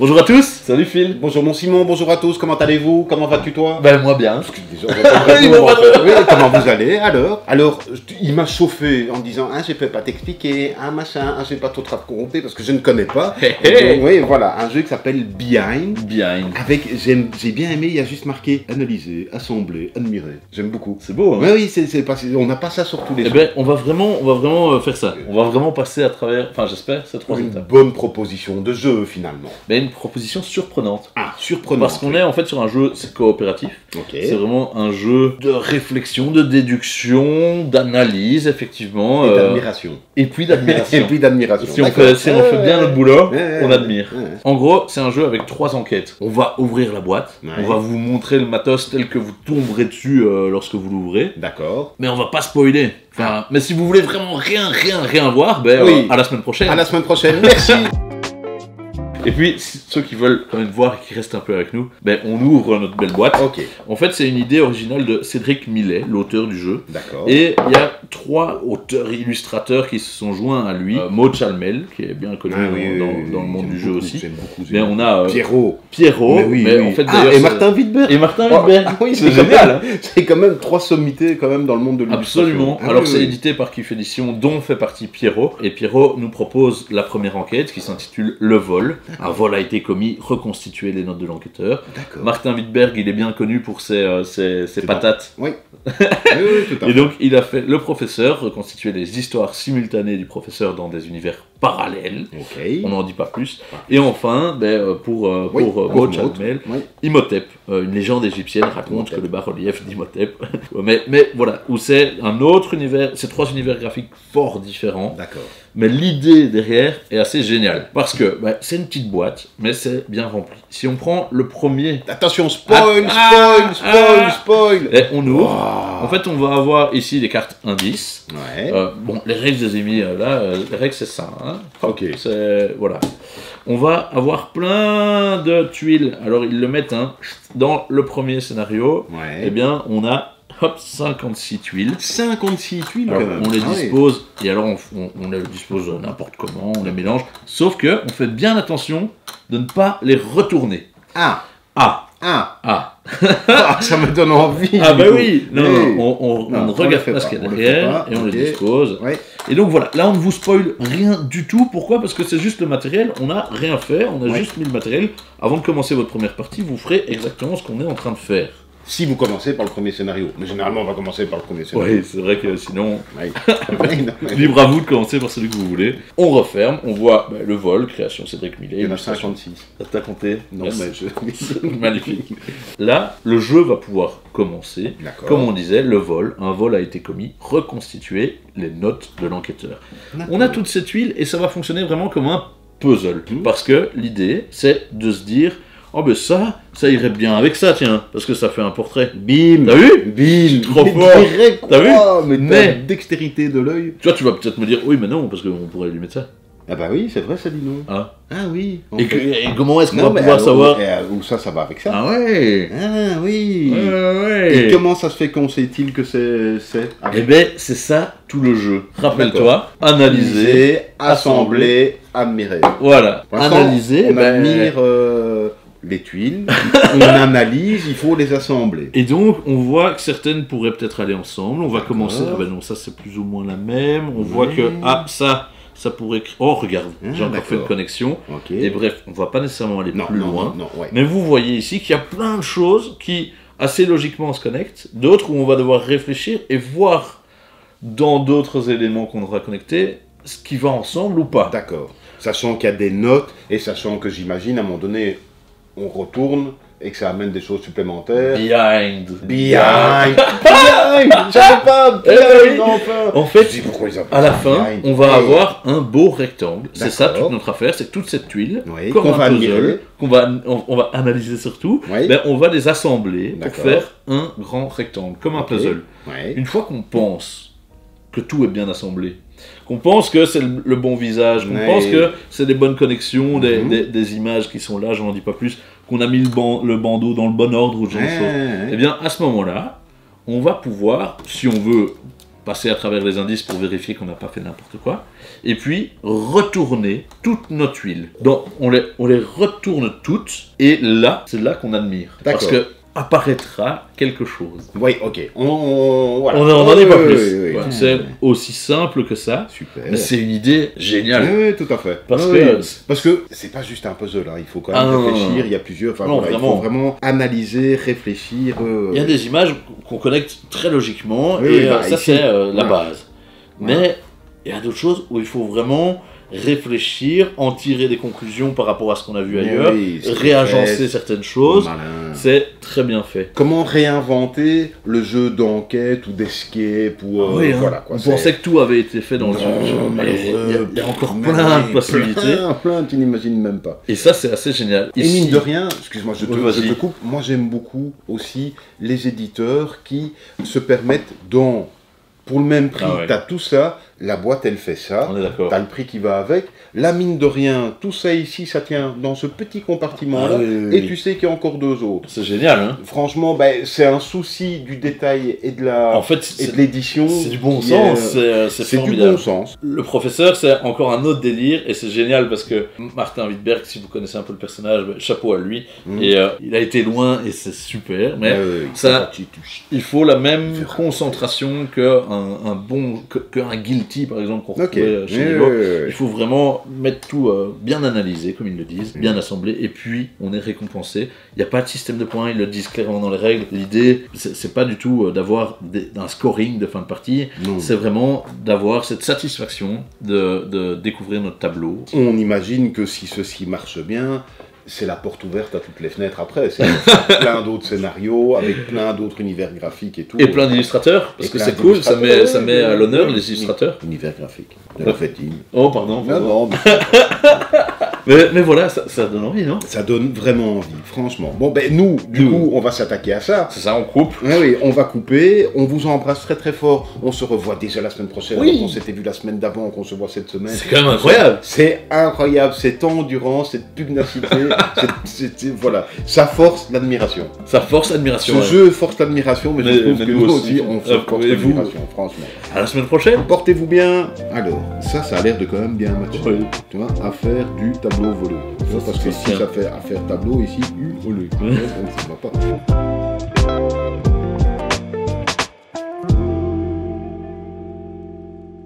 Bonjour à tous, salut Phil. Bonjour mon Simon, bonjour à tous, comment allez-vous? Comment vas-tu toi? Ben moi bien. Oui, comment vous allez alors? Alors, il m'a chauffé en disant « Ah, je peux pas t'expliquer, un machin, je vais pas trop te raconter parce que je ne connais pas. » Donc, oui, voilà, un jeu qui s'appelle Behind. Avec, j'ai bien aimé, il y a juste marqué « Analyser, assembler, admirer ». J'aime beaucoup. C'est beau, hein? Oui, on n'a pas ça sur tous les jeux. Eh ben, on va vraiment faire ça. On va vraiment passer à travers, enfin j'espère, ces trois étapes. Une bonne proposition de jeu finalement. Mais une proposition surprenante. Ah, surprenante. Parce qu'on est en fait sur un jeu coopératif. Okay. C'est vraiment un jeu de réflexion, de déduction, d'analyse, effectivement. Et d'admiration. Et puis d'admiration. Et puis d'admiration. Si on fait bien notre boulot, on admire. En gros, c'est un jeu avec 3 enquêtes. On va ouvrir la boîte, on va vous montrer le matos tel que vous tomberez dessus lorsque vous l'ouvrez. D'accord. Mais on va pas spoiler. Enfin, mais si vous voulez vraiment rien voir, ben oui. À la semaine prochaine. À la semaine prochaine, merci. Et puis, ceux qui veulent quand même voir et qui restent un peu avec nous, ben, on ouvre notre belle boîte. Ok. En fait, c'est une idée originale de Cédric Millet, l'auteur du jeu. D'accord. Et il y a 3 auteurs-illustrateurs qui se sont joints à lui. Maud Chalmel, qui est bien connu dans le monde du jeu aussi. J'aime beaucoup. Mais on a Pierrot, mais en fait d'ailleurs... et Martin Wittberg. Et Martin Wittberg. Ah oui, c'est génial. Hein. C'est quand même 3 sommités quand même dans le monde de l'illustration. Absolument. Alors c'est édité par Kiff Édition, dont fait partie Pierrot. Et Pierrot nous propose la première enquête qui s'intitule Le vol. Un vol a été commis, reconstituer les notes de l'enquêteur. Martin Wittberg, il est bien connu pour ses patates. Oui. Oui, tout à fait. Et donc il a fait Le Professeur, reconstituer les histoires simultanées du professeur dans des univers parallèles. On n'en dit pas plus. Et enfin, pour Maud Chalmel, Imhotep, une légende égyptienne raconte que le bas-relief d'Imhotep. mais voilà, où c'est un autre univers, c'est 3 univers graphiques fort différents. D'accord. Mais l'idée derrière est assez géniale. Parce que c'est une petite boîte, mais c'est bien rempli. Si on prend le premier... Attention, spoil. Et on ouvre. En fait, on va avoir ici des cartes indices. Ouais. Bon, les règles, je les ai mis là. Les règles, c'est ça. Hein. Ok. Voilà. On va avoir plein de tuiles. Alors, ils le mettent dans le premier scénario. Ouais. Eh bien, on a... Hop, 56 tuiles. 56 tuiles, alors, quand même. On les dispose, et alors on les dispose n'importe comment, on les mélange, sauf que on fait bien attention de ne pas les retourner. Ah, ça me donne envie. Ah bah oui, on regarde pas ce qu'il y a derrière, et on les dispose. Ouais. Et donc voilà, là on ne vous spoil rien du tout, pourquoi? Parce que c'est juste le matériel, on n'a rien fait, on a juste mis le matériel. Avant de commencer votre première partie, vous ferez exactement ce qu'on est en train de faire. Si vous commencez par le premier scénario. Mais généralement, on va commencer par le premier scénario. Oui, c'est vrai que sinon, libre à vous de commencer par celui que vous voulez. On referme, on voit le vol, création Cédric Millet. Il y en a 56. T'as compté? Non, mais Magnifique. Là, le jeu va pouvoir commencer. Comme on disait, le vol, un vol a été commis, reconstituer les notes de l'enquêteur. On a toutes ces tuiles et ça va fonctionner vraiment comme un puzzle. Parce que l'idée, c'est de se dire... Oh ben ça irait bien avec ça, tiens, parce que ça fait un portrait. Bim. T'as vu? Bim. Trop fort. T'as vu? Mais dextérité de l'œil. Tu vois, tu vas peut-être me dire, oui mais non, parce qu'on pourrait lui mettre ça. Ah bah oui, c'est vrai, ça dit non. Ah oui. Et comment est-ce qu'on va pouvoir savoir? Où ça va avec ça. Ah ouais. Ah oui. Ouais. Et comment ça se fait qu'on sait-il que c'est Eh ben, c'est ça tout le jeu. Rappelle-toi, analyser, assembler, admirer. Voilà. Analyser, on admire les tuiles, on analyse, il faut les assembler. Et donc, on voit que certaines pourraient peut-être aller ensemble. On va commencer. Ah ben non, ça c'est plus ou moins la même. On voit que ça pourrait... Oh, regarde, j'ai encore fait une connexion. Et bref, on va pas nécessairement aller plus loin. Mais vous voyez ici qu'il y a plein de choses qui, assez logiquement, se connectent. D'autres où on va devoir réfléchir et voir dans d'autres éléments qu'on aura connectés ce qui va ensemble ou pas. D'accord. Sachant qu'il y a des notes et sachant que j'imagine, à un moment donné, on retourne et que ça amène des choses supplémentaires. Behind. J'avais pas. Enfin. En fait, à la fin, on va avoir un beau rectangle. C'est ça toute notre affaire, c'est toute cette tuile, comme un puzzle, on va analyser surtout. On va les assembler pour faire un grand rectangle, comme un puzzle. Une fois qu'on pense que tout est bien assemblé, qu'on pense que c'est le bon visage, qu'on pense que c'est des bonnes connexions, des images qui sont là, j'en dis pas plus, qu'on a mis le bandeau dans le bon ordre ou ce genre de choses, et bien à ce moment-là, on va pouvoir, si on veut passer à travers les indices pour vérifier qu'on n'a pas fait n'importe quoi. Et puis, retourner toutes nos tuiles. Donc, on les retourne toutes, et là, c'est là qu'on admire. Parce que apparaîtra quelque chose. Oui, ok. Voilà. On n'en est pas plus. Voilà. C'est aussi simple que ça. Super. Mais c'est une idée géniale. Oui, tout à fait. Parce que c'est pas juste un puzzle. Hein. Il faut quand même réfléchir. Il y a plusieurs. Enfin, il faut vraiment analyser, réfléchir. Il y a des images qu'on connecte très logiquement. Ça, c'est la base. Mais il y a d'autres choses où il faut vraiment réfléchir, en tirer des conclusions par rapport à ce qu'on a vu ailleurs, réagencer certaines choses, c'est très bien fait. Comment réinventer le jeu d'enquête ou d'escape ou voilà quoi. On pensait que tout avait été fait dans le jeu. Il y a encore plein de possibilités. Plein, tu n'imagines même pas. Et ça, c'est assez génial. Et mine de rien, excuse-moi, je te coupe, moi j'aime beaucoup aussi les éditeurs qui se permettent pour le même prix, t'as tout ça, la boîte elle fait ça, t'as le prix qui va avec, la mine de rien, tout ça ici, ça tient dans ce petit compartiment-là, et tu sais qu'il y a encore 2 autres. C'est génial, hein. Franchement, c'est un souci du détail et de l'édition. C'est du bon sens, c'est formidable. Du bon sens. Le professeur, c'est encore un autre délire, et c'est génial parce que Martin Wittberg, si vous connaissez un peu le personnage, chapeau à lui, et il a été loin, et c'est super, mais il faut la même concentration qu'un Guilty, par exemple, qu'on retrouvait chez Lego. Il faut vraiment mettre tout bien analysé, comme ils le disent, bien assemblé, et puis on est récompensé. Il n'y a pas de système de points, ils le disent clairement dans les règles. L'idée, c'est pas du tout d'avoir un scoring de fin de partie, c'est vraiment d'avoir cette satisfaction de découvrir notre tableau. On imagine que si ceci marche bien, c'est la porte ouverte à toutes les fenêtres après. C'est plein d'autres scénarios, avec plein d'autres univers graphiques et tout. Et plein d'illustrateurs, parce que c'est cool, ça met à l'honneur les illustrateurs. Univers graphique, de la fétine. Oh, pardon. Mais voilà, ça donne envie, non? Ça donne vraiment envie, franchement. Bon, nous, du coup, on va s'attaquer à ça. C'est ça, on coupe. Oui, on va couper. On vous embrasse très très fort. On se revoit déjà la semaine prochaine. On s'était vu la semaine d'avant, qu'on se voit cette semaine. C'est quand même incroyable. C'est incroyable, cette endurance, cette pugnacité. Voilà, ça force l'admiration. Ça force l'admiration. Ce jeu force l'admiration, mais je trouve que nous aussi, on force l'admiration, franchement. À la semaine prochaine. Portez-vous bien. Alors, ça a l'air de quand même bien matcher. Tu vois, à faire du tableau volé. Parce que si ça fait à faire tableau ici, volé. Ça ne va pas.